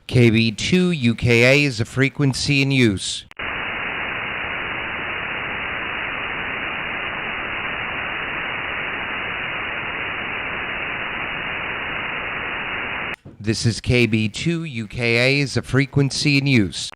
KB2 UKA is a frequency in use. This is KB2 UKA is a frequency in use.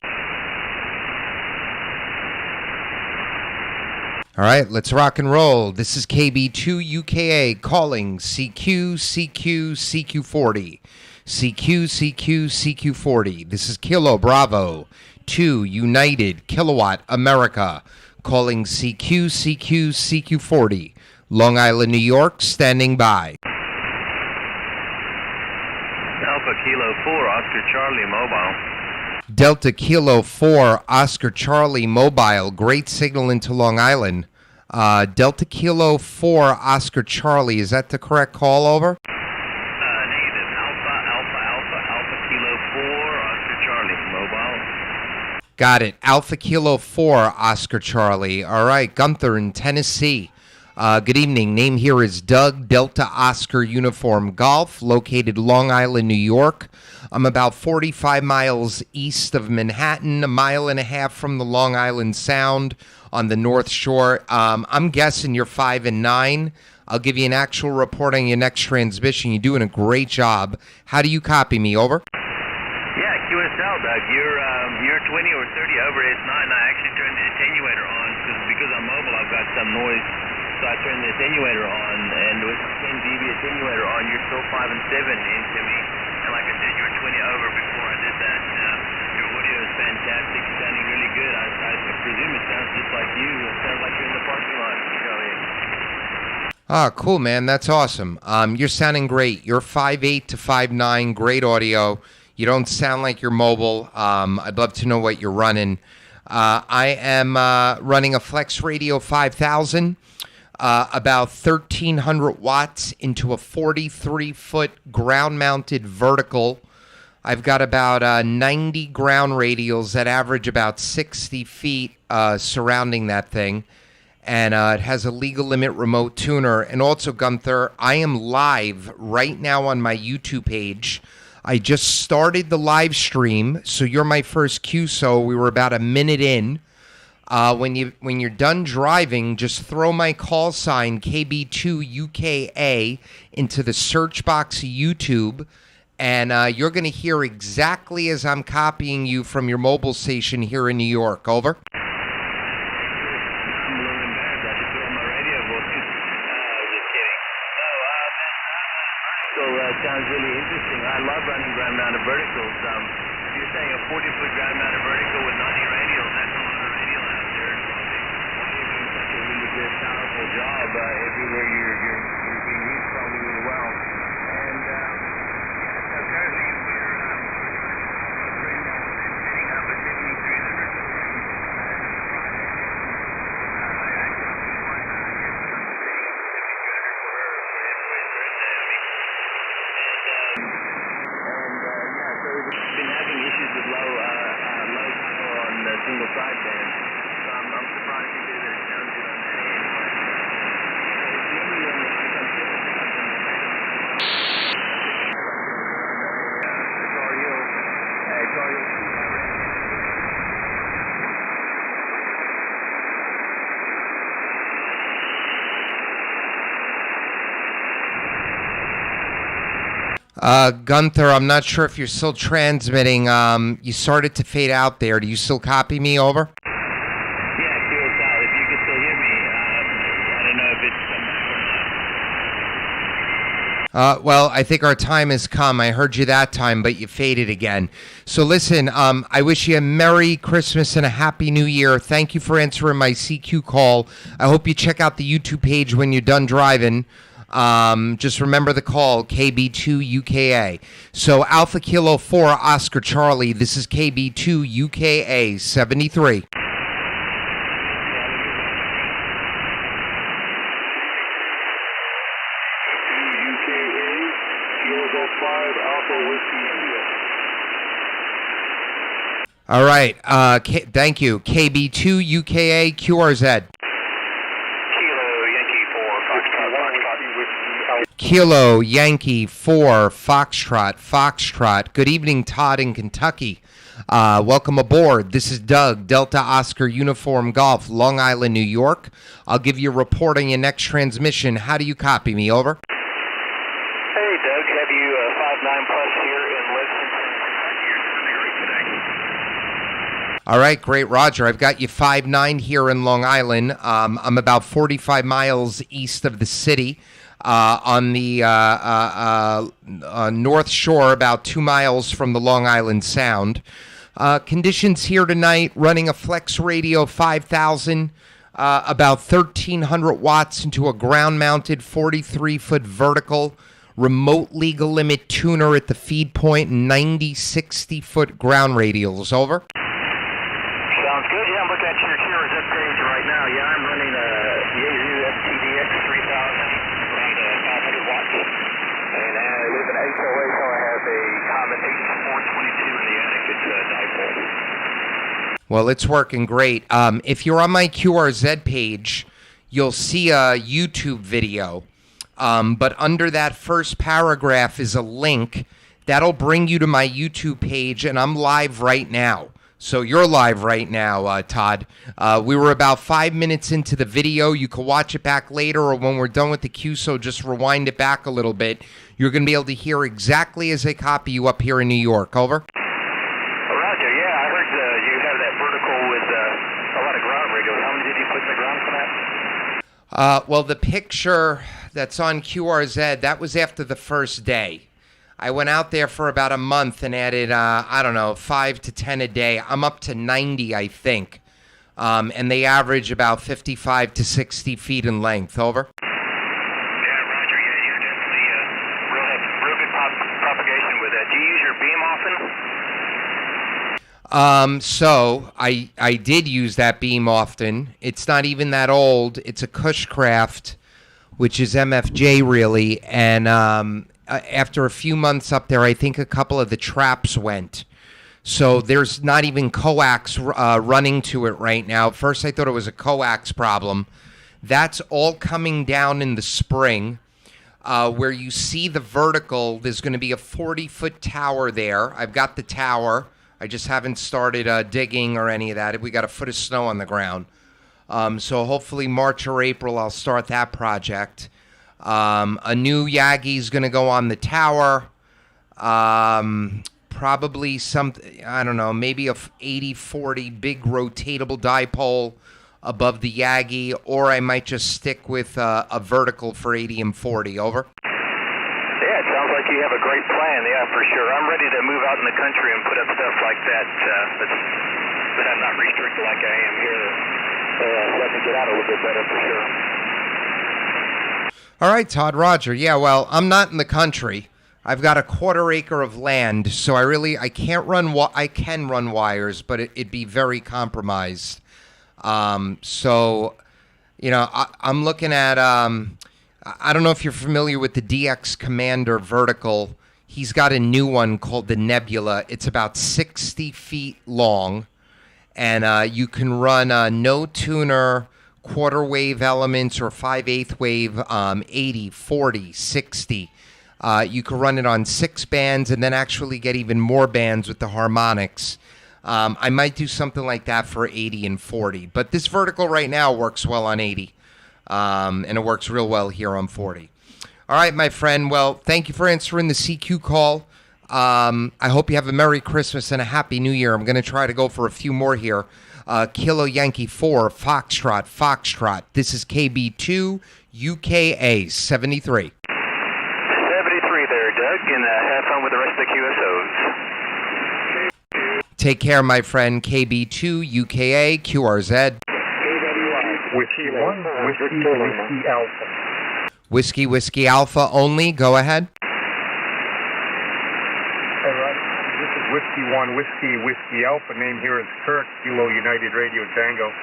All right, let's rock and roll. This is KB2 UKA calling CQ, CQ, CQ40. CQ, CQ, CQ40. This is Kilo Bravo 2 United Kilowatt America calling CQ, CQ, CQ40. Long Island, New York, standing by. Alpha Kilo 4 Oscar Charlie Mobile. Delta Kilo 4 Oscar Charlie Mobile. Great signal into Long Island. Delta Kilo 4 Oscar Charlie. Is that the correct call, over? Negative. Alpha Kilo 4 Oscar Charlie Mobile. Got it. Alpha Kilo 4 Oscar Charlie. All right. Gunther in Tennessee. Good evening. Name here is Doug, Delta Oscar Uniform Golf, located Long Island, New York. I'm about 45 miles east of Manhattan, 1.5 miles from the Long Island Sound on the North Shore. I'm guessing you're 5 and 9. I'll give you an actual report on your next transmission. You're doing a great job. How do you copy me, over? Yeah, QSL, Doug. You're 20 or 30 over S9. I actually turned the attenuator on because I'm mobile. I've got some noise. So I turned the attenuator on, and with 10 dB attenuator on, you're still 5 and 7 into me. And like I said, you were 20 over before I did that. Your audio is fantastic. It's sounding really good. I presume it sounds just like you. It sounds like you're in the parking lot, Charlie. Ah, cool, man. That's awesome. You're sounding great. You're 5'8" to 5'9". Great audio. You don't sound like you're mobile. I'd love to know what you're running. I am running a Flex Radio 5000. About 1,300 watts into a 43-foot ground-mounted vertical. I've got about 90 ground radials that average about 60 feet surrounding that thing. And it has a legal limit remote tuner. And also, Gunther, I am live right now on my YouTube page. I just started the live stream, so you're my first QSO. We were about a minute in. When you're done driving, just throw my call sign KB2 UKA into the search box of YouTube, and you're going to hear exactly as I'm copying you from your mobile station here in New York. Over. I'm a little embarrassed. I should throw on my radio voice. Just kidding. So sounds really interesting. I love running ground-mounted verticals. You're saying a 40-foot ground-mounted vertical with 90 radials. That's a lot of radial out there. You're doing such a really good, powerful job everywhere you're being used probably really well. And so currently we're upgrading and setting up a 7300 been having issues with low power on the single sideband, so I'm surprised to hear that it sounds good on that end. But it's mainly on the Gunther, I'm not sure if you're still transmitting. You started to fade out there. Do you still copy me, over? Yeah, QSL, if you can still hear me, I don't know if it's come back or not. Well, I think our time has come. I heard you that time, but you faded again. So listen, I wish you a Merry Christmas and a Happy New Year. Thank you for answering my CQ call. I hope you check out the YouTube page when you're done driving. Just remember the call, KB2 UKA. So Alpha Kilo 4 Oscar Charlie, this is KB2 UKA 73. All right, thank you. KB2 UKA QRZ. Kilo Yankee 4 Foxtrot Foxtrot. Good evening, Todd in Kentucky. Welcome aboard. This is Doug, Delta Oscar Uniform Golf, Long Island, New York. I'll give you a report on your next transmission. How do you copy me? Over. Hey, Doug. Have you 5-9 plus here in Lexington, Kentucky? You're doing great today. All right, great, Roger. I've got you 5-9 here in Long Island. I'm about 45 miles east of the city. On the North Shore, about 2 miles from the Long Island Sound. Conditions here tonight, running a Flex Radio 5000, about 1,300 watts into a ground-mounted 43-foot vertical remote legal limit tuner at the feed point, 90 60-foot ground radials. Over. Sounds good. Yeah, I'm looking at your zip page right now. Yeah, I'm running a Yaesu FTDX 3000. 500 watts. And I live in HOA, so I have a Common H422 in the attic. It's a dipole. Well, it's working great. If you're on my QRZ page, you'll see a YouTube video. But under that first paragraph is a link. That'll bring you to my YouTube page, and I'm live right now. So you're live right now, Todd. We were about 5 minutes into the video. You can watch it back later or when we're done with the QSO, just rewind it back a little bit. You're going to be able to hear exactly as I copy you up here in New York. Over. Roger, yeah, I heard you have that vertical with a lot of ground radios. How many did you put in the ground for that? Well, the picture that's on QRZ, that was after the first day. I went out there for about a month and added, 5 to 10 a day. I'm up to 90, I think. And they average about 55 to 60 feet in length. Over. Yeah, Roger. Yeah, you're definitely real good propagation with that. Do you use your beam often? So I did use that beam often. It's not even that old. It's a Cushcraft, which is MFJ really, and after a few months up there, I think a couple of the traps went. So there's not even coax running to it right now. At first, I thought it was a coax problem. That's all coming down in the spring. Where you see the vertical, there's going to be a 40-foot tower there. I've got the tower. I just haven't started digging or any of that. We got a foot of snow on the ground. So hopefully March or April, I'll start that project. A new Yagi's going to go on the tower. Probably something, I don't know, maybe a 80-40 big rotatable dipole above the Yagi, or I might just stick with a vertical for 80 and 40. Over. Yeah, it sounds like you have a great plan. Yeah, for sure. I'm ready to move out in the country and put up stuff like that, but I'm not restricted like I am here. So I can get out a little bit better for sure. All right, Todd. Roger. Yeah, well, I'm not in the country. I've got a 1/4 acre of land, so I can't run. I can run wires, but it'd be very compromised. So, I'm looking at. I don't know if you're familiar with the DX Commander vertical. He's got a new one called the Nebula. It's about 60 feet long, and you can run no tuner, 1/4 wave elements, or 5/8 wave, 80, 40, 60. You can run it on 6 bands and then actually get even more bands with the harmonics. I might do something like that for 80 and 40. But this vertical right now works well on 80. And it works real well here on 40. All right, my friend. Well, thank you for answering the CQ call. I hope you have a Merry Christmas and a Happy New Year. I'm going to try to go for a few more here. Kilo Yankee 4 Foxtrot Foxtrot. This is KB2 UKA 73. 73 there, Doug, and have fun with the rest of the QSOs. Take care, my friend. KB2 UKA QRZ. Whiskey 1, Whiskey Alpha. Whiskey Alpha only. Go ahead. All right. This is Whiskey 1, Whiskey Alpha. Name here is Kirk, Kilo United Radio Tango.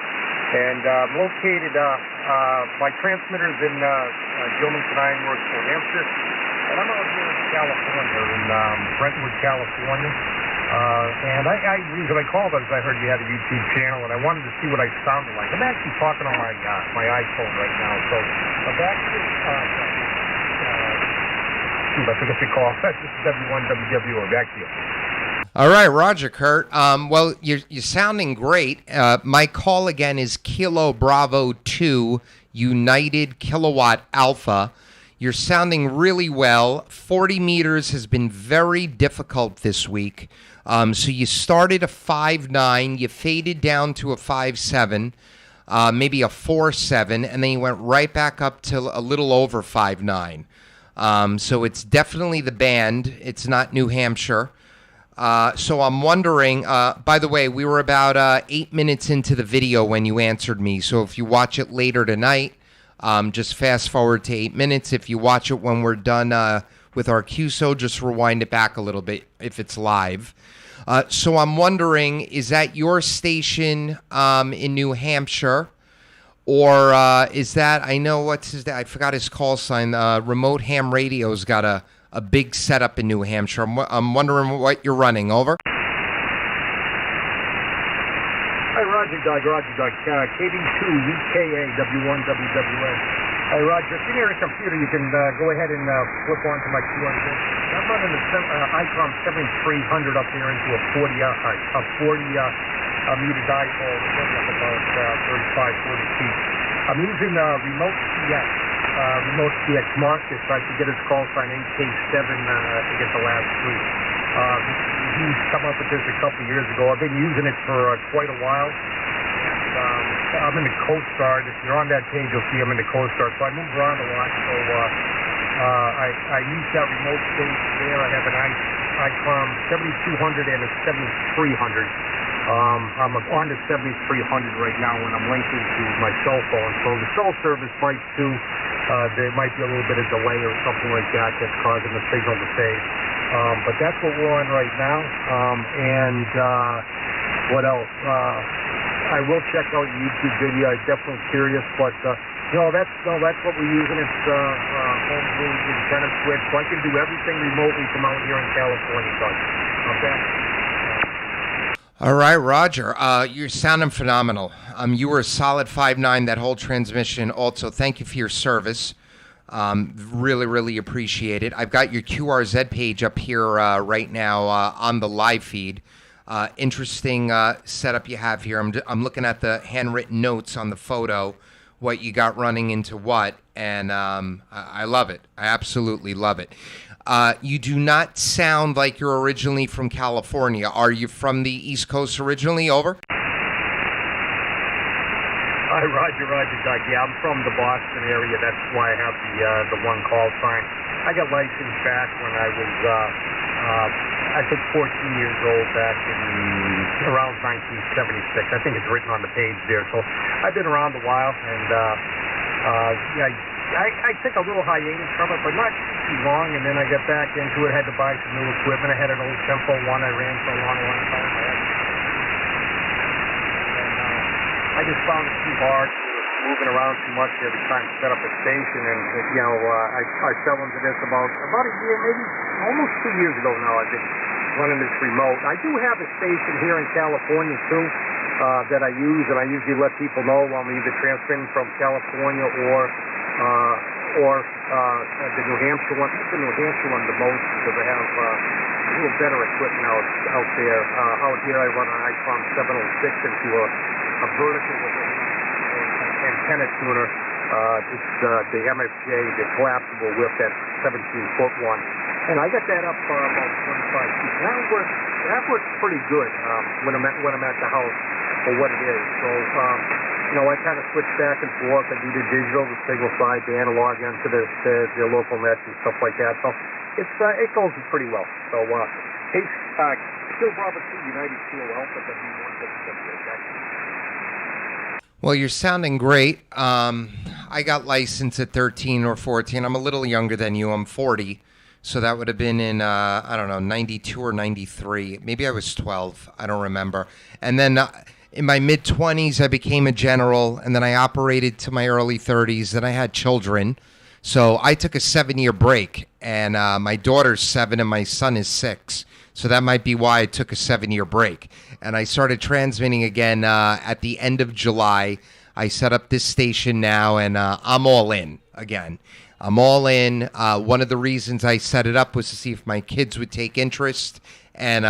And located, my transmitter's in Gilmanton Ironworks, New Hampshire. And I'm out here in California, in Brentwood, California. And the reason I called is I heard you had a YouTube channel, and I wanted to see what I sounded like. I'm actually talking on my iPhone right now, so I've actually I forget to call. This is W1WWO. Back to you. All right, Roger, Kurt. Well, you're sounding great. My call again is Kilo Bravo 2 United Kilowatt Alpha. You're sounding really well. 40 meters has been very difficult this week. So you started a 5.9, you faded down to a 5.7, maybe a 4.7, and then you went right back up to a little over 5.9. So it's definitely the band. It's not New Hampshire. So I'm wondering, by the way, we were about 8 minutes into the video when you answered me. So if you watch it later tonight, just fast forward to 8 minutes. If you watch it when we're done with our QSO, just rewind it back a little bit if it's live. So I'm wondering, is that your station in New Hampshire? Or is that, I know what's his, I forgot his call sign, Remote Ham Radio's got a big setup in New Hampshire. I'm wondering what you're running. Over. Hi, Roger Doug. KD2 UKA W1WWN. Hi, Roger. If you're near a computer, you can go ahead and flip onto my QR code. I'm running the ICOM 7300 up there into a 40 meter dipole, up about 35, 40 feet. I'm using remote CX Marcus. I could get his call sign AK7 to get the last three. He's come up with this a couple years ago. I've been using it for quite a while. And, I'm in the Coast Guard. If you're on that page, you'll see I'm in the Coast Guard. So I move around a lot. So I use that remote station there. I have an ICOM 7200 and a 7300. I'm on the 7300 right now when I'm linked into my cell phone. So the cell service might too. There might be a little bit of delay or something like that that's causing the signal to fade. But that's what we're on right now. And what else? I will check out your YouTube video. I'm definitely curious, but that's what we're using. It's homebrew antenna switch, so I can do everything remotely from out here in California. Okay. All right, Roger. You're sounding phenomenal. You were a solid 5.9 that whole transmission. Also, thank you for your service. Really, really appreciate it. I've got your QRZ page up here right now on the live feed. Interesting setup you have here. I'm looking at the handwritten notes on the photo, what you got running into what, and I love it. I absolutely love it. You do not sound like you're originally from California. Are you from the East Coast originally? Over. Hi, Roger, Doug. Yeah, I'm from the Boston area. That's why I have the one call sign. I got licensed back when I was, I think, 14 years old back in around 1976. I think it's written on the page there. So I've been around a while, and I took a little hiatus from it, but not too long. And then I got back into it. Had to buy some new equipment. I had an old Tempo 1 I ran for a long time. I just found it too hard, moving around too much every time to set up a station, and I fell into this about a year, maybe almost 2 years ago now. I've been running this remote. I do have a station here in California too that I use, and I usually let people know I'm either transmitting from California or the New Hampshire one. The New Hampshire one the most because I have a little better equipment out there. Out here I run an ICOM 706 into a vertical with an antenna tuner. It's the MFJ, the collapsible whip, that 17-foot one. And I got that up about 25 feet. That works pretty good when I'm at the house for what it is. So, I kind of switch back and forth. I do the digital, the signal side, the analog into the local nets and stuff like that. So it goes pretty well. So, hey, still Bravo 2 United Kilo Alpha W1WWN. Well, you're sounding great. I got licensed at 13 or 14. I'm a little younger than you. I'm 40. So that would have been in, 92 or 93. Maybe I was 12. I don't remember. And then in my mid-20s, I became a general. And then I operated to my early 30s. Then I had children. So I took a 7-year break. And my daughter's 7 and my son is 6. So that might be why I took a 7-year break. And I started transmitting again at the end of July. I set up this station now, and I'm all in again. I'm all in. One of the reasons I set it up was to see if my kids would take interest. And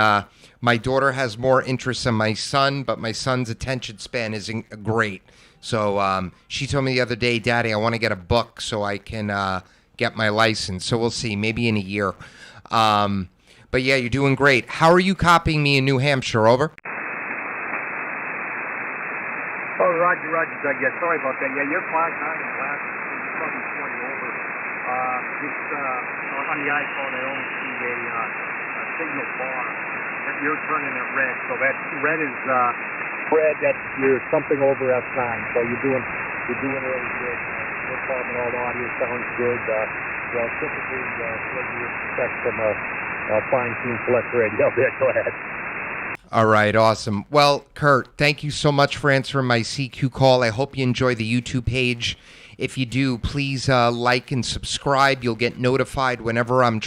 my daughter has more interest than my son, but my son's attention span isn't great. So she told me the other day, Daddy, I want to get a book so I can get my license. So we'll see, maybe in a year. But yeah, you're doing great. How are you copying me in New Hampshire? Over. Oh, Roger, Doug. Yeah, sorry about that. Yeah, you're 5'9" and last, you're probably 20 over. On the iPhone, I only see a signal bar. You're turning it red, so that red is red. That's you're something over F9. So you're doing really good. No problem at all. The audio sounds good. Typically what you expect from a fine-tuned select radio. Yeah, go ahead. All right, awesome. Well, Kurt, thank you so much for answering my CQ call. I hope you enjoy the YouTube page. If you do, please like and subscribe. You'll get notified whenever I'm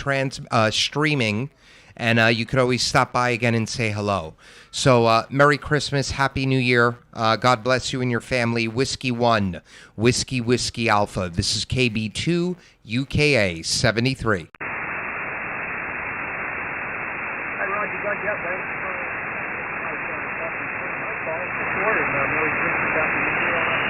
streaming, and you could always stop by again and say hello. So, Merry Christmas, Happy New Year. God bless you and your family. Whiskey 1, Whiskey Alpha. This is KB2, UKA 73. Hi, Roger, Doug. Yeah, thanks for Merry Christmas, Happy New Year, all that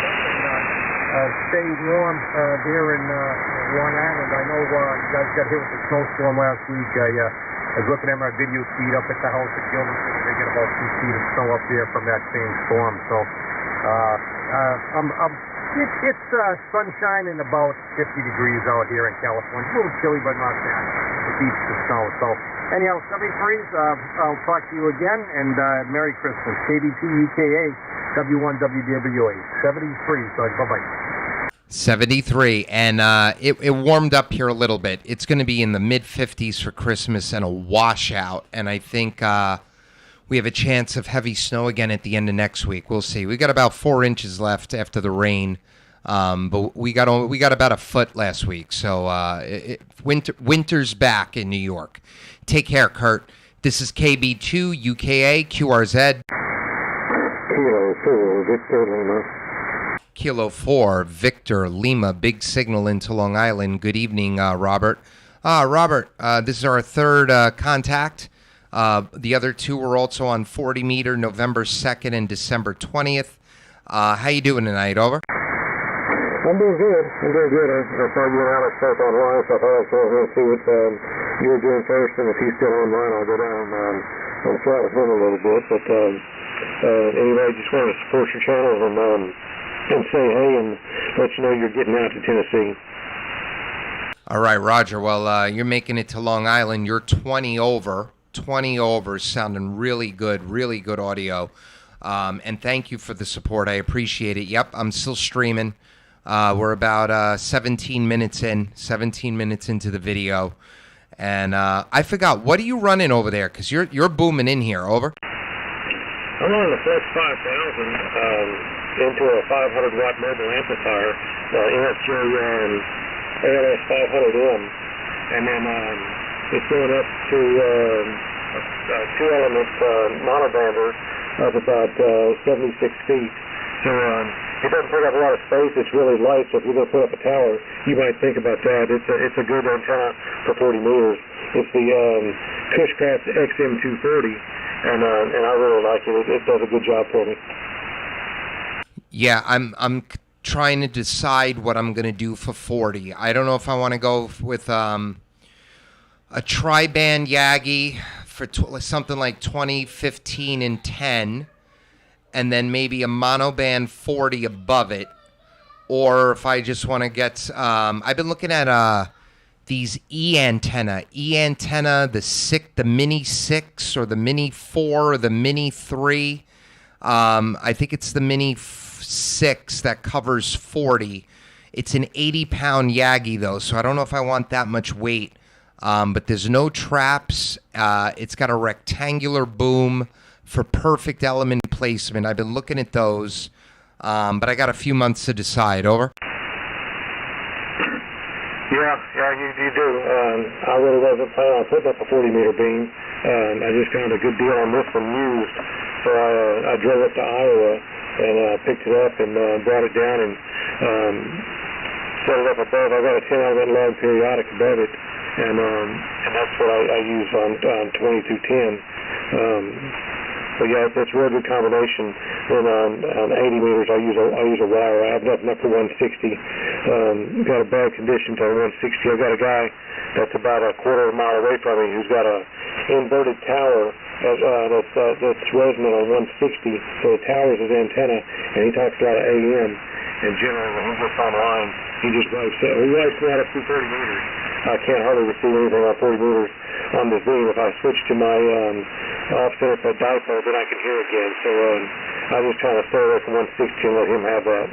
stuff, and stay warm there in Long Island. I know you guys got hit with the snowstorm last week. I was looking at my video feed up at the house at Gilmanton. They get about 2 feet of snow up there from that same storm. So it's sunshine and about 50 degrees out here in California. A little chilly, but not bad. It beats the snow. So anyhow, 73s, I'll talk to you again, and Merry Christmas. KB2 UKA, W1WWA, 73. So bye-bye. 73, and it warmed up here a little bit. It's going to be in the mid-50s for Christmas and a washout, and I think we have a chance of heavy snow again at the end of next week. We'll see. We got about 4 inches left after the rain, but we got about a foot last week. So winter's back in New York. Take care, Kurt. This is KB2 UKA QRZ. Kilo 4 Victor Lima. Kilo 4 Victor Lima. Big signal into Long Island. Good evening, Robert. Robert, this is our third contact. The other two were also on 40 meter, November 2nd and December 20th. How you doing tonight? Over. I'm doing good. I saw you and Alex both online, so I thought I was going to see what you were doing first, and if he's still online, I'll go down and chat with him a little bit. But anyway, I just wanted to support your channel and say hey and let you know you're getting out to Tennessee. All right, Roger. Well, you're making it to Long Island. You're 20 over, sounding really good audio. And thank you for the support. I appreciate it. Yep, I'm still streaming. We're about 17 minutes into the video. And I forgot, what are you running over there? Because you're booming in here. Over. I'm on the Flex 5000 into a 500-watt mobile amplifier, NFJ ALS 500M. And then it's going up to a 2-element monobander of about 76 feet. So it doesn't take up a lot of space. It's really light, so if you're going to put up a tower, you might think about that. It's a good antenna for 40 meters. It's the Cushcraft XM240, and I really like it. It does a good job for me. Yeah, I'm trying to decide what I'm going to do for 40. I don't know if I want to go with a tri-band Yagi for something like 20, 15, and 10, and then maybe a monoband 40 above it, or if I just want to get, I've been looking at these E-antenna, the Mini 6 or the Mini 4 or the Mini 3. I think it's the Mini 6 that covers 40. It's an 80-pound Yagi, though, so I don't know if I want that much weight. But there's no traps. It's got a rectangular boom for perfect element placement. I've been looking at those, but I got a few months to decide. Over. Yeah, you do. I really wasn't planning on putting up a 40-meter beam. I just found a good deal on this one used, so I drove up to Iowa and picked it up and brought it down and set it up above. I've got a 10 element long periodic above it, and that's what I use on 2210. But yeah, it's a real good combination. Then on 80 meters, I use a wire. I have nothing up to 160. Got a bad condition to 160. I've got a guy that's about a quarter of a mile away from me who's got a inverted tower that's resonant on 160. So the tower is his antenna, and he talks a lot of AM. And generally, when he gets online, he just wipes me out up to 30 meters. I can't hardly receive anything on 40 meters on this beam. If I switch to my offset for dipole, then I can hear again. So I'm just trying to stay away from 160 and let him have that.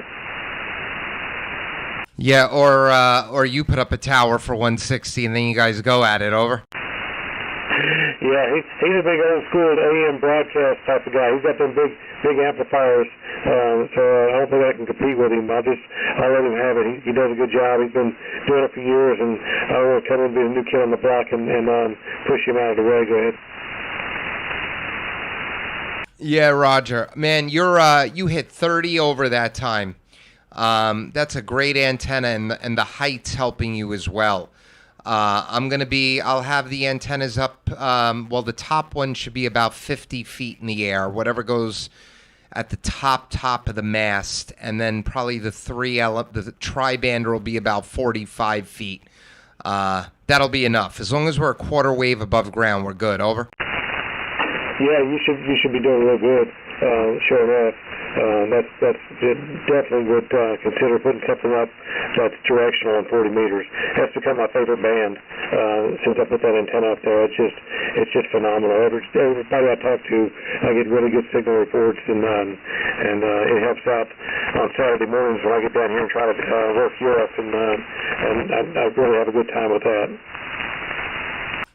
Yeah, or you put up a tower for 160 and then you guys go at it. Over. Yeah, he's a big old school AM broadcast type of guy. He's got them big amplifiers, so I don't think I can compete with him. I'll let him have it. He does a good job. He's been doing it for years, and I don't want to come in and be the new kid on the block and push him out of the way. Go ahead. Yeah, Roger. Man, you hit 30 over that time. That's a great antenna, and the height's helping you as well. I'll have the antennas up. The top one should be about 50 feet in the air, whatever goes at the top of the mast, and then probably the tri-bander will be about 45 feet. That'll be enough. As long as we're a quarter wave above ground, we're good. Over. Yeah, you should be doing real good. Sure enough. That's definitely would consider putting something up that's directional on 40 meters. That's become my favorite band since I put that antenna up there. It's just phenomenal. Everybody I talk to, I get really good signal reports, and it helps out on Saturday mornings when I get down here and try to work Europe, and I really have a good time with that.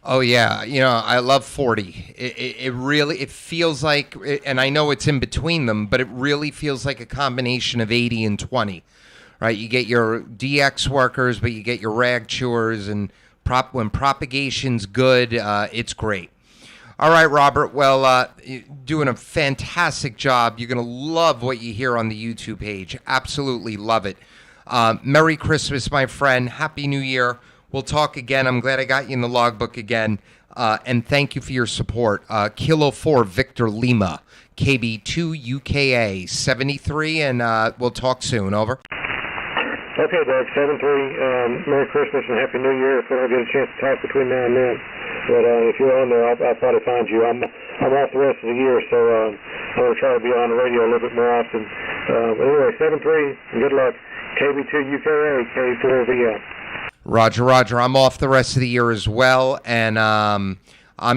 Oh yeah, I love 40. It really feels like, and I know it's in between them, but it really feels like a combination of 80 and 20, right? You get your DX workers, but you get your rag chewers, and when propagation's good, it's great. All right, Robert. Well, you're doing a fantastic job. You're gonna love what you hear on the YouTube page. Absolutely love it. Merry Christmas, my friend. Happy New Year. We'll talk again. I'm glad I got you in the logbook again. And thank you for your support. Kilo 4 Victor Lima, KB2 UKA 73, and we'll talk soon. Over. Okay, Doug. 73. Merry Christmas and Happy New Year if we don't get a chance to talk between now and then. But if you're on there, I'll probably find you. I'm off the rest of the year, so I'm going to try to be on the radio a little bit more often. But anyway, 73, and good luck. KB2 UKA, K4VL. Roger. I'm off the rest of the year as well, and I'm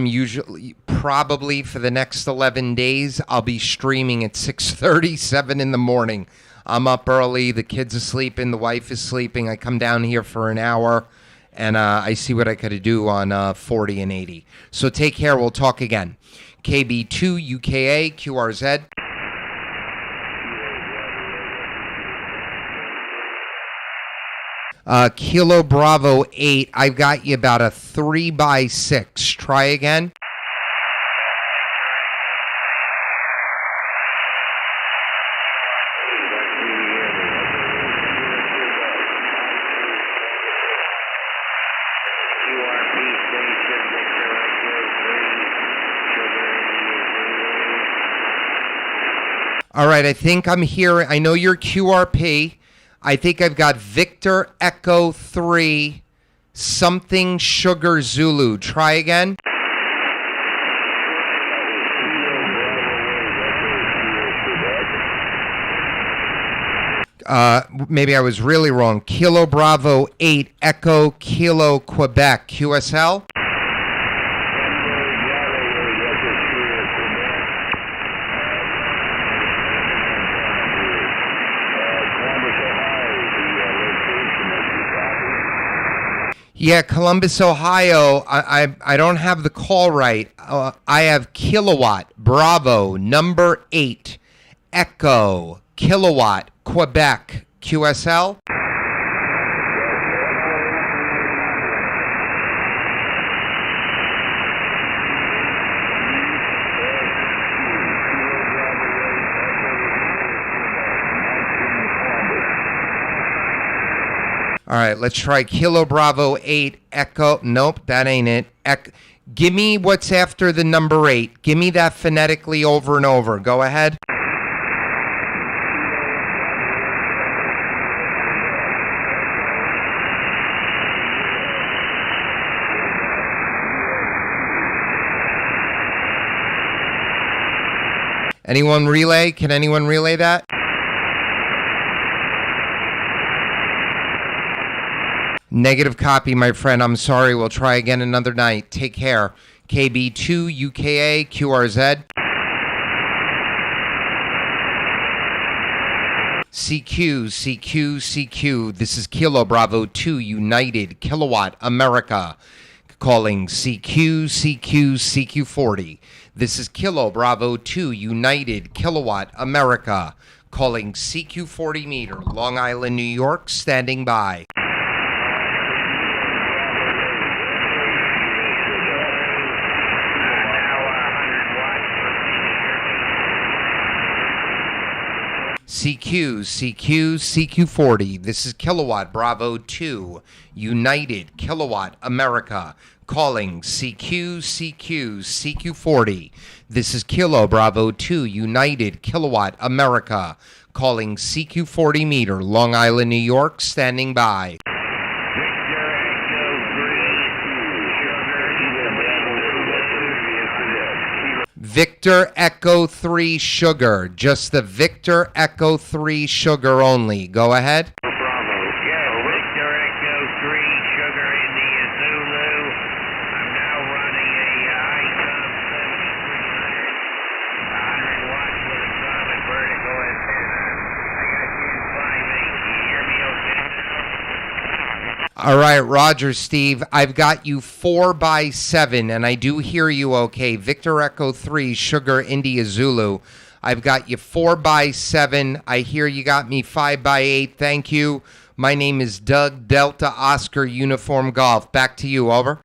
usually probably for the next 11 days I'll be streaming at 6:37 in the morning. I'm up early, the kids are sleeping, the wife is sleeping. I come down here for an hour, and I see what I could do on 40 and 80. So take care. We'll talk again. KB2 UKA QRZ. Kilo Bravo 8, I've got you about a 3x6. Try again. All right, I think I'm hearing, I know you're QRP. I think I've got Victor Echo 3, something Sugar Zulu. Try again. Maybe I was really wrong. Kilo Bravo 8, Echo Kilo Quebec, QSL. Yeah, Columbus, Ohio. I don't have the call right. I have Kilowatt Bravo number 8, Echo Kilowatt Quebec QSL. All right, let's try Kilo Bravo 8 Echo. Nope, that ain't it. Give me what's after the number 8. Give me that phonetically over and over. Go ahead. Anyone relay? Can anyone relay that? Negative copy, my friend. I'm sorry. We'll try again another night. Take care. KB2 UKA QRZ. CQ. This is Kilo Bravo 2 United Kilowatt America. Calling CQ40. This is Kilo Bravo 2 United Kilowatt America. Calling CQ40 meter, Long Island, New York, standing by. CQ40. This is Kilowatt Bravo 2 United Kilowatt America. Calling CQ40. This is Kilo Bravo 2 United Kilowatt America. Calling CQ40 meter, Long Island, New York, standing by. Victor Echo 3 Sugar. Just the Victor Echo 3 Sugar only. Go ahead. Bravo. Yeah, Victor Echo 3 Sugar India Zulu. I'm now running a ICOM 7300. 100 watts with a solid vertical antenna. I got you in 5.8. Can you hear me okay? All right, Roger, Steve. I've got you 4x7, and I do hear you okay. Victor Echo 3, Sugar, India, Zulu. I've got you 4x7. I hear you got me 5x8. Thank you. My name is Doug, Delta Oscar Uniform Golf. Back to you, over.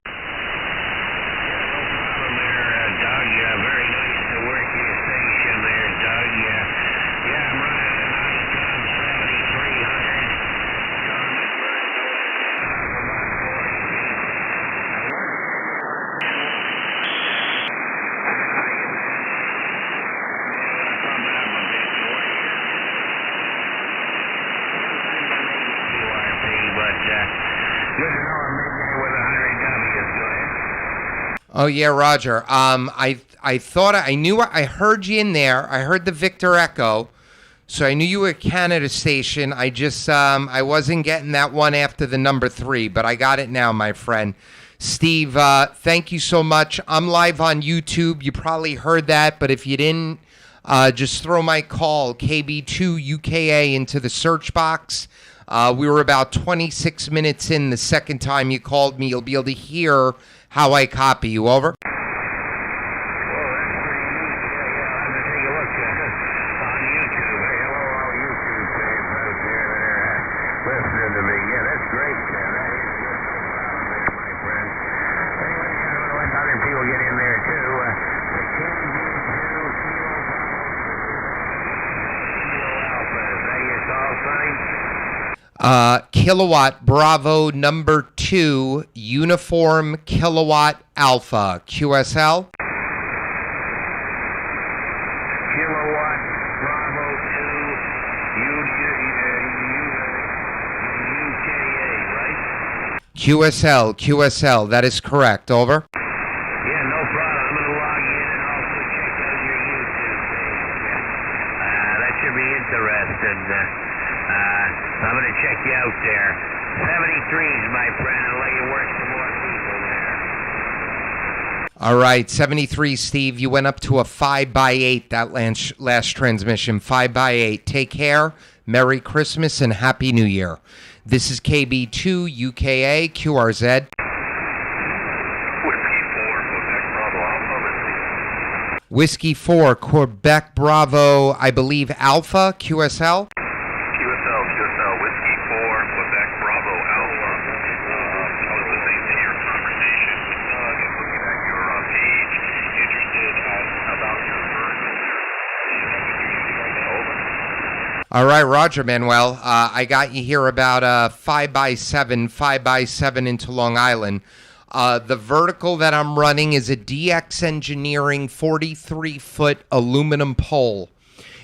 Oh yeah, Roger. I thought I knew I heard you in there. I heard the Victor Echo, so I knew you were a Canada station. I just I wasn't getting that one after the number 3, but I got it now, my friend. Steve, thank you so much. I'm live on YouTube. You probably heard that, but if you didn't, just throw my call KB2 UKA into the search box. We were about 26 minutes in the second time you called me. You'll be able to hear how I copy you, over. Kilowatt Bravo number 2 Uniform Kilowatt Alpha QSL. Kilowatt Bravo 2 UKA, right? QSL, that is correct, over. Yeah, no problem. I'm going to log in and also check out your YouTube page. That should be interesting. I'm going to check you out there. 73s, my friend. I'll let you work some more people there. All right, 73, Steve. You went up to a 5x8 that last transmission. 5x8. Take care. Merry Christmas and Happy New Year. This is KB2 UKA QRZ. Whiskey 4 Quebec Bravo, I believe Alpha QSL. All right, Roger, Manuel. I got you here about 5x7 into Long Island. The vertical that I'm running is a DX Engineering 43-foot aluminum pole.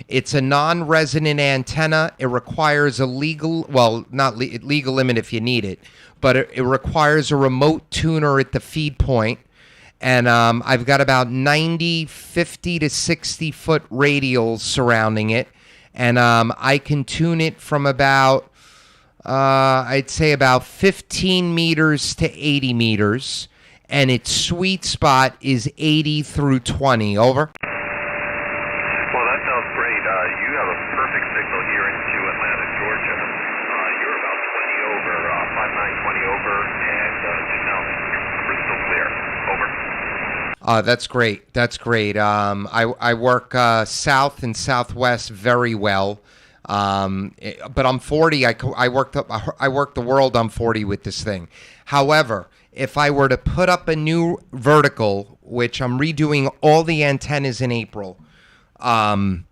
It's a non-resonant antenna. It requires a not legal limit if you need it, but it requires a remote tuner at the feed point. And I've got about 50 to 60-foot radials surrounding it. And I can tune it from about, I'd say about 15 meters to 80 meters. And its sweet spot is 80 through 20. Over. Well, that sounds great. You have a perfect signal here into Atlanta, Georgia. You're about 20 over, 5920 over, and just now, crystal clear. Over. That's great. That's great. I work south and southwest very well. But I'm 40. I work the world on 40 with this thing. However, if I were to put up a new vertical, which I'm redoing all the antennas in April, and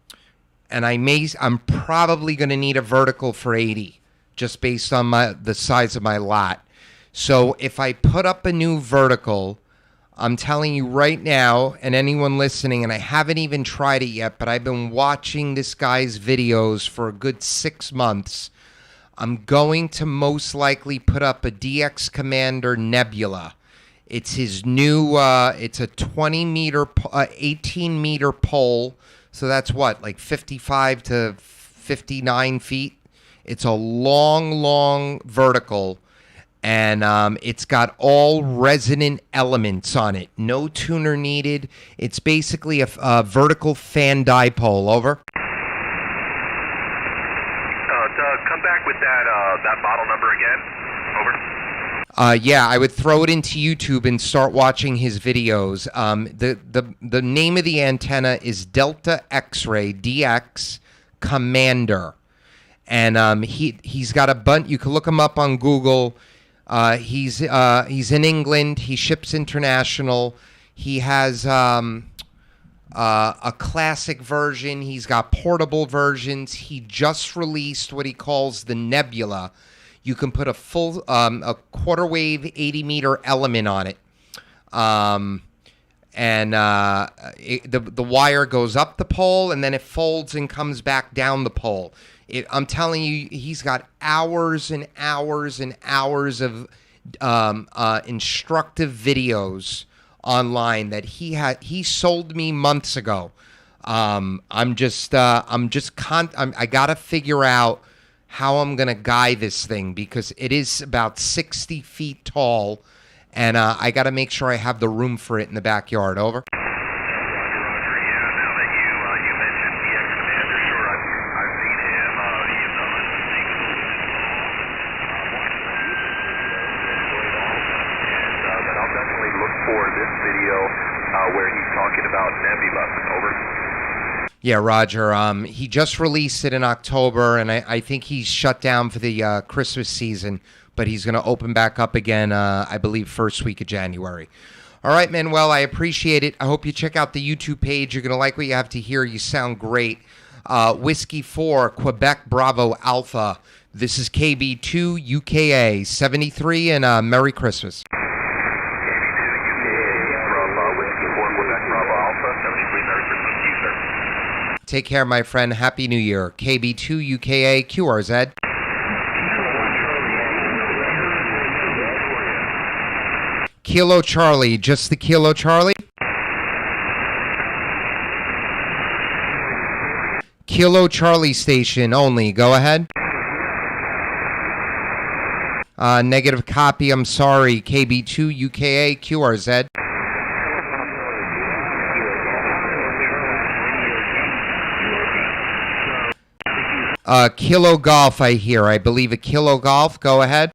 I'm probably going to need a vertical for 80, just based on the size of my lot. So if I put up a new vertical, I'm telling you right now, and anyone listening, and I haven't even tried it yet, but I've been watching this guy's videos for a good 6 months. I'm going to most likely put up a DX Commander Nebula. It's his new, it's a 18 meter pole. So that's what, like 55 to 59 feet. It's a long vertical. And it's got all resonant elements on it. No tuner needed. It's basically a vertical fan dipole. Over. Come back with that model number again. Over. Yeah, I would throw it into YouTube and start watching his videos. The name of the antenna is Delta X-Ray DX Commander, and he's got a bunch. You can look him up on Google. He's in England. He ships international. He has a classic version. He's got portable versions. He just released what he calls the Nebula. You can put a full a quarter wave 80 meter element on it, and the wire goes up the pole and then it folds and comes back down the pole. I'm telling you, he's got hours and hours and hours of instructive videos online that he sold me months ago. I gotta figure out how I'm gonna guy this thing, because it is about 60 feet tall, and I gotta make sure I have the room for it in the backyard. Over. Where he's talking about Nebula. Over. Yeah, Roger. He just released it in October, and I think he's shut down for the Christmas season, but he's going to open back up again, I believe, first week of January. All right, Manuel, I appreciate it. I hope you check out the YouTube page. You're going to like what you have to hear. You sound great. Whiskey 4, Quebec Bravo Alpha. This is KB2 UKA 73, and Merry Christmas. Take care, my friend. Happy New Year. KB2 UKA QRZ. Kilo Charlie. Just the Kilo Charlie? Kilo Charlie station only. Go ahead. Negative copy. I'm sorry. KB2 UKA QRZ. Kilo Golf, I hear. I believe a Kilo Golf. Go ahead.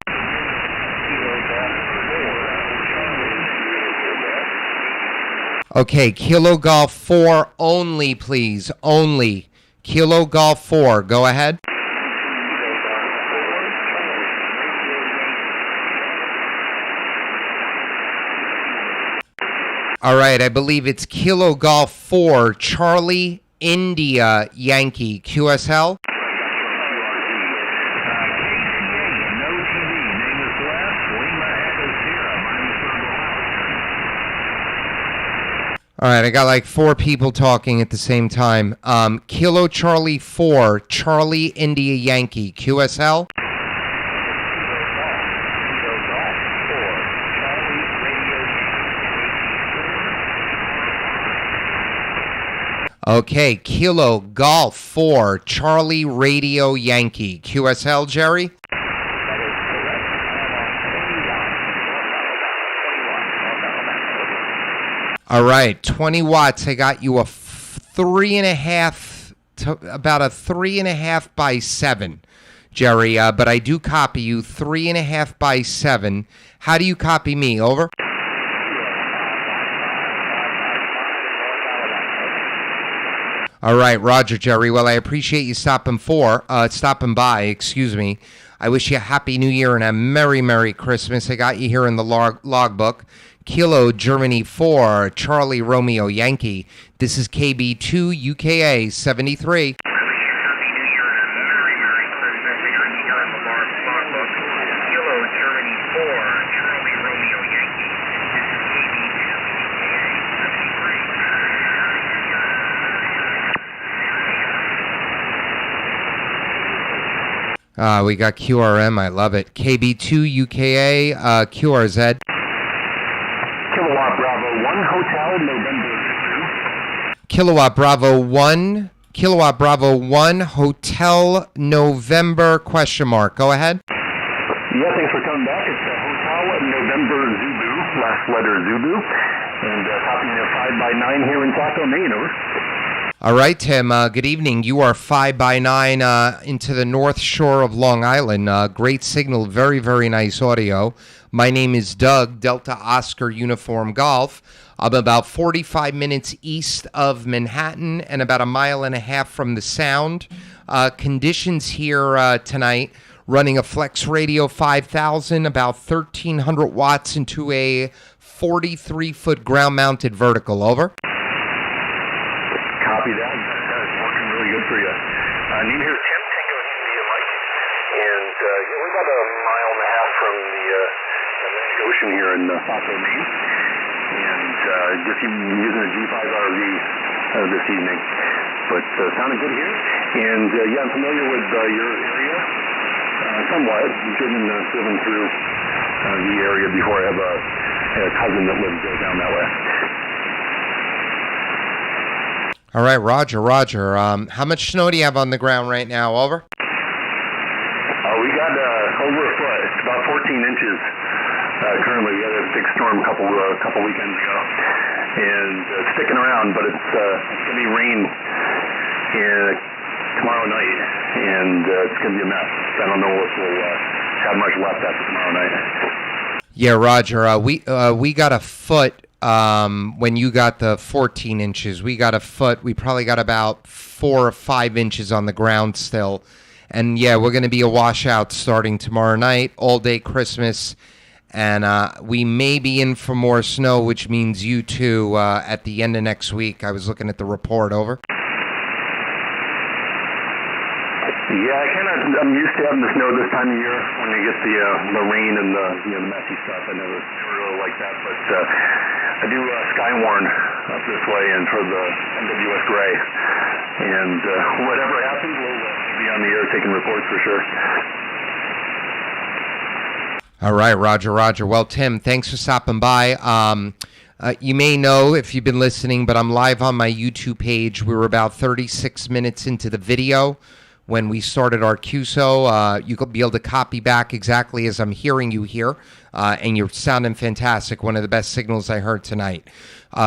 Okay, Kilo Golf 4 only, please. Only. Kilo Golf 4. Go ahead. All right, I believe it's Kilo Golf 4, Charlie India Yankee. QSL? All right, I got like 4 people talking at the same time. Kilo Charlie 4, Charlie India Yankee, QSL. Okay, Kilo Golf 4, Charlie Radio Yankee, QSL, Jerry. All right, 20 watts. I got you a 3.5 to about a 3.5 by 7, Jerry. But I do copy you 3.5 by 7. How do you copy me? Over. All right, Roger, Jerry. Well, I appreciate you stopping by. Excuse me. I wish you a happy New Year and a merry, merry Christmas. I got you here in the logbook. Kilo Germany 4, Charlie Romeo Yankee. This is KB2 UKA 73. We got QRM. I love it. KB2 UKA QRZ. Kilowatt Bravo 1 Hotel November. Kilowatt Bravo 1 Hotel November question mark. Go ahead. Yeah, thanks for coming back. It's Hotel November Zulu, last letter Zulu, and copying a 5x9 here in Saco, Maine. Over. All right, Tim. Good evening. You are 5x9 into the North Shore of Long Island. Great signal. Very, very nice audio. My name is Doug, Delta Oscar Uniform Golf. I'm about 45 minutes east of Manhattan and about 1.5 miles from the Sound. Conditions here tonight, running a Flex Radio 5000, about 1,300 watts into a 43-foot ground-mounted vertical. Over. Copy that. That's working really good for you. Name here, Tim Tango India Mike. And we're about 1.5 miles from the Atlantic Ocean here in Saco, Maine. And just using a G5 RV this evening. But sounding good here. And yeah, I'm familiar with your area somewhat. I've driven through the area before. I have a cousin that lives down that way. All right, Roger. How much snow do you have on the ground right now? Over. We got over a foot. It's about 14 inches currently. We had a big storm a couple weekends ago, and it's sticking around. But it's going to be rain tomorrow night, and it's going to be a mess. I don't know if we'll have much left after tomorrow night. Yeah, Roger. We got a foot. When you got the 14 inches, we got a foot. We probably got about 4 or 5 inches on the ground still. And yeah, we're going to be a washout starting tomorrow night, all day Christmas. And we may be in for more snow, which means you too at the end of next week. I was looking at the report. Over. Yeah, I'm used to having the snow this time of year when you get the rain and the messy stuff. I never really like that, but I do Skywarn up this way and for the NWS Gray. And whatever happens, we'll be on the air taking reports for sure. All right, Roger. Well, Tim, thanks for stopping by. You may know if you've been listening, but I'm live on my YouTube page. We were about 36 minutes into the video when we started our QSO. You could be able to copy back exactly as I'm hearing you here, and you're sounding fantastic. One of the best signals I heard tonight.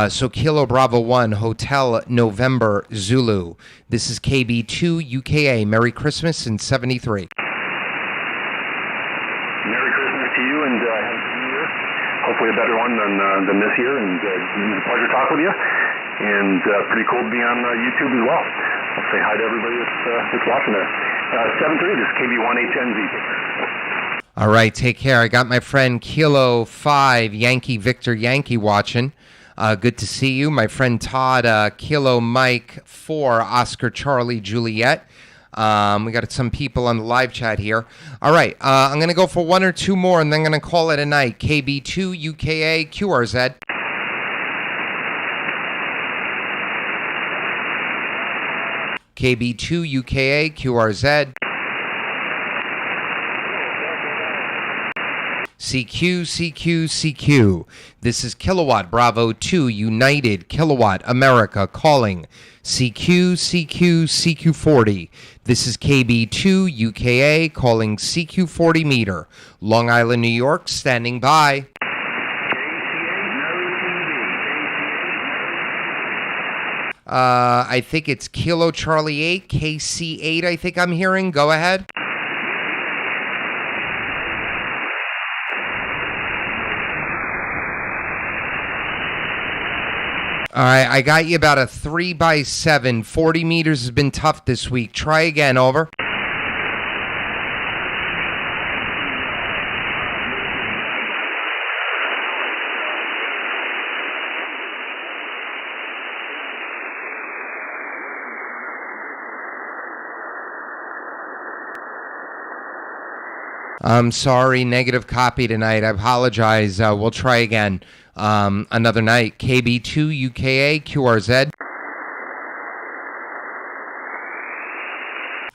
So Kilo Bravo 1, Hotel November Zulu. This is KB2 UKA. Merry Christmas in 73. Merry Christmas to you, and Happy New Year. Hopefully a better one than this year, and it was a pleasure talking with you. And pretty cool to be on YouTube as well. I'll say hi to everybody that's watching there. 7-3, this is KB1HNZ. All right, take care. I got my friend Kilo 5 Yankee Victor Yankee watching. Good to see you. My friend Todd, Kilo Mike 4 Oscar Charlie Juliet. We got some people on the live chat here. All right, I'm going to go for 1 or 2 more, and then I'm going to call it a night. KB2 UKA QRZ. KB2 UKA QRZ. CQ, CQ, CQ. This is Kilowatt Bravo 2 United Kilowatt America calling. CQ, CQ, CQ40. This is KB2 UKA calling CQ40 meter. Long Island, New York, standing by. I think it's Kilo Charlie 8, KC8, I think I'm hearing. Go ahead. All right, I got you about a 3x7. 40 meters has been tough this week. Try again, over. I'm sorry, negative copy tonight. I apologize. We'll try again another night. KB2 UKA QRZ.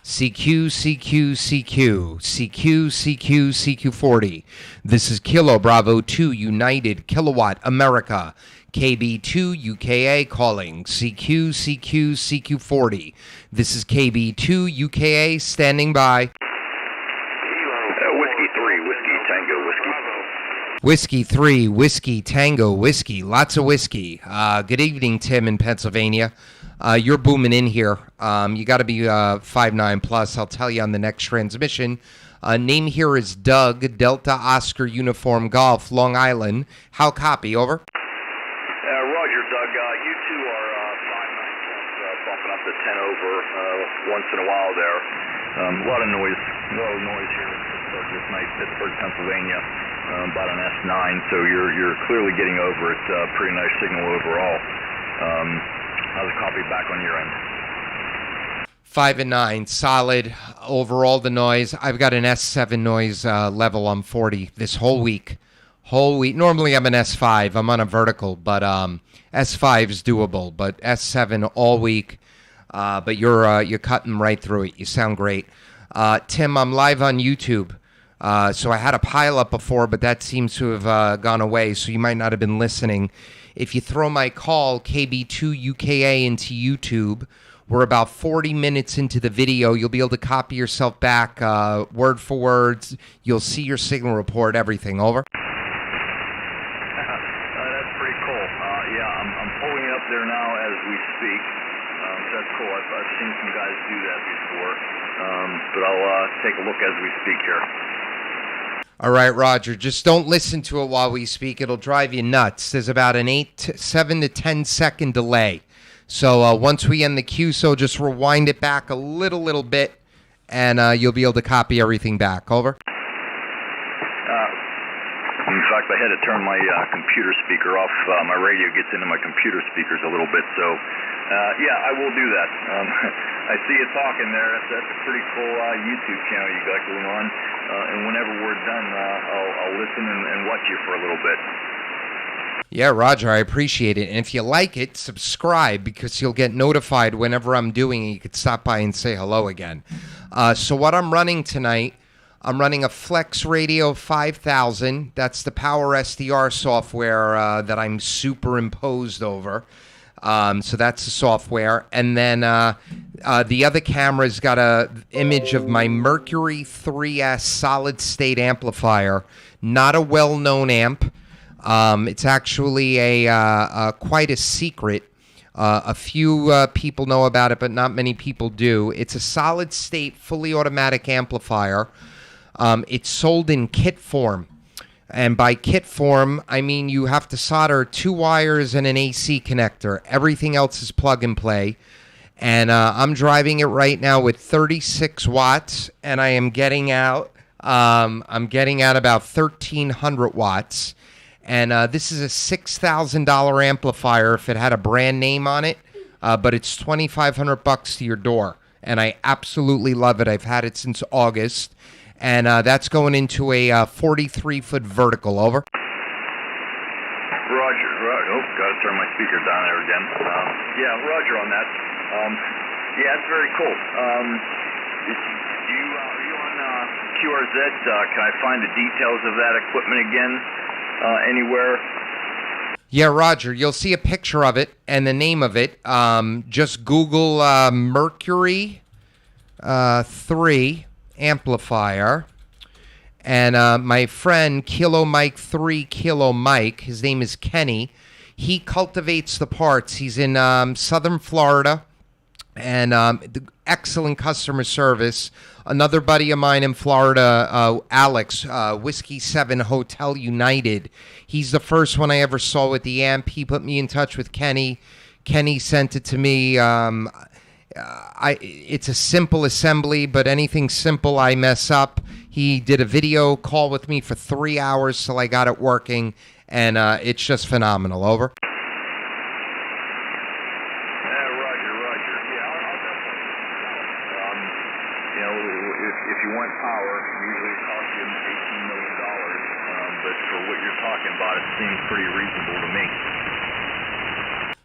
CQ, CQ, CQ, CQ, CQ, CQ40. This is Kilo Bravo 2 United Kilowatt America. KB2 UKA calling. CQ, CQ, CQ40. This is KB2 UKA standing by. Whiskey 3, Whiskey Tango Whiskey. Lots of whiskey. Good evening, Tim in Pennsylvania. You're booming in here. You got to be 5'9 plus. I'll tell you on the next transmission. Name here is Doug, Delta Oscar Uniform Golf, Long Island. How copy? Over. Roger, Doug. You two are 5'9 bumping up to 10 over once in a while there. A lot of noise here. This night, Pittsburgh, Pennsylvania. About an S9, so you're clearly getting over it. Pretty nice signal overall. How's the copy back on your end? 5 and 9, solid. Overall, the noise. I've got an S7 noise level on 40 this whole week. Normally I'm an S5. I'm on a vertical, but S5 is doable. But S7 all week. But you're cutting right through it. You sound great. Tim, I'm live on YouTube. So I had a pile up before, but that seems to have gone away, so you might not have been listening. If you throw my call, KB2 UKA, into YouTube, we're about 40 minutes into the video. You'll be able to copy yourself back word for word. You'll see your signal report, everything. Over. That's pretty cool. Yeah, I'm pulling it up there now as we speak. That's cool. I've seen some guys do that before, but I'll take a look as we speak here. All right, Roger, just don't listen to it while we speak. It'll drive you nuts. There's about an 7 to 10 second delay. So once we end the QSO, just rewind it back a little bit, and you'll be able to copy everything back. Over. In fact, I had to turn my computer speaker off. My radio gets into my computer speakers a little bit, so yeah, I will do that. I see you talking there. That's a pretty cool YouTube channel you got going on. And whenever we're done, I'll listen and watch you for a little bit. Yeah, Roger, I appreciate it. And if you like it, subscribe, because you'll get notified whenever I'm doing it. You could stop by and say hello again. So what I'm running tonight, I'm running a Flex Radio 5000. That's the Power SDR software that I'm superimposed over. So that's the software. And then the other camera's got a image of my Mercury 3S solid state amplifier. Not a well-known amp. It's actually a quite a secret. A few people know about it, but not many people do. It's a solid state, fully automatic amplifier. It's sold in kit form. And by kit form, I mean you have to solder 2 wires and an AC connector. Everything else is plug and play. And I'm driving it right now with 36 watts, and I am getting out. I'm getting out about 1,300 watts. And this is a $6,000 amplifier if it had a brand name on it, but it's $2,500 to your door. And I absolutely love it. I've had it since August. And that's going into a 43-foot vertical. Over. Roger. Oh, got to turn my speaker down there again. Yeah, Roger on that. Yeah, that's very cool. Are you on QRZ? Can I find the details of that equipment again anywhere? Yeah, Roger, you'll see a picture of it and the name of it. Just Google Mercury III amplifier. And my friend, Kilo Mike 3 Kilo Mike, his name is Kenny. He cultivates the parts. He's in southern Florida, and excellent customer service. Another buddy of mine in Florida, Alex, Whiskey 7 Hotel United. He's the first one I ever saw with the amp. He put me in touch with Kenny. Kenny sent it to me. It's a simple assembly, but anything simple I mess up. He did a video call with me for 3 hours till I got it working, and it's just phenomenal. Over. If you want power, usually it costs you $18 million, but for what you're talking about, it seems pretty reasonable to me.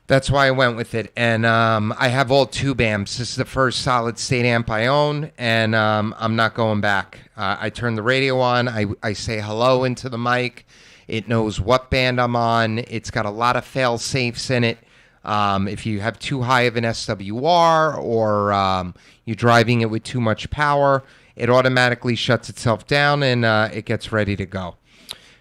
That's why I went with it, and I have all tube amps. This is the first solid-state amp I own, and I'm not going back. I turn the radio on. I say hello into the mic. It knows what band I'm on. It's got a lot of fail-safes in it. If you have too high of an SWR or you're driving it with too much power, it automatically shuts itself down and it gets ready to go.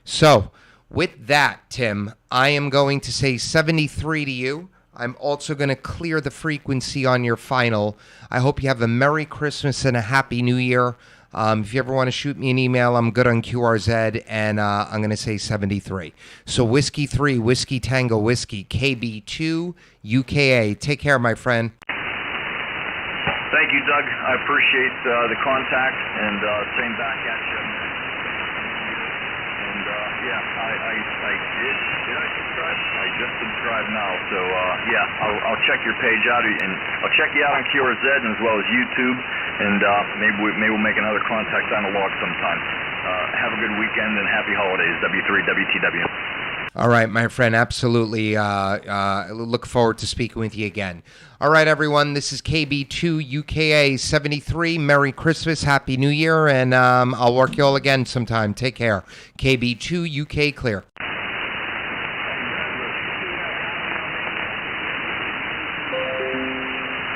So with that, Tim, I am going to say 73 to you. I'm also going to clear the frequency on your final. I hope you have a Merry Christmas and a Happy New Year. If you ever want to shoot me an email, I'm good on QRZ, and I'm going to say 73. So Whiskey 3, Whiskey Tango Whiskey, KB2, UKA. Take care, my friend. Thank you, Doug. I appreciate the contact, and same back at you. And yeah, I did I subscribe? I just subscribed now, so yeah, I'll check your page out, and I'll check you out on QRZ as well as YouTube, and maybe we'll make another contact on the log sometime. Have a good weekend and happy holidays, W3 WTW. All right, my friend, absolutely. Look forward to speaking with you again. All right, everyone, this is KB2 UKA 73. Merry Christmas, Happy New Year, and I'll work you all again sometime. Take care. KB2 UK clear.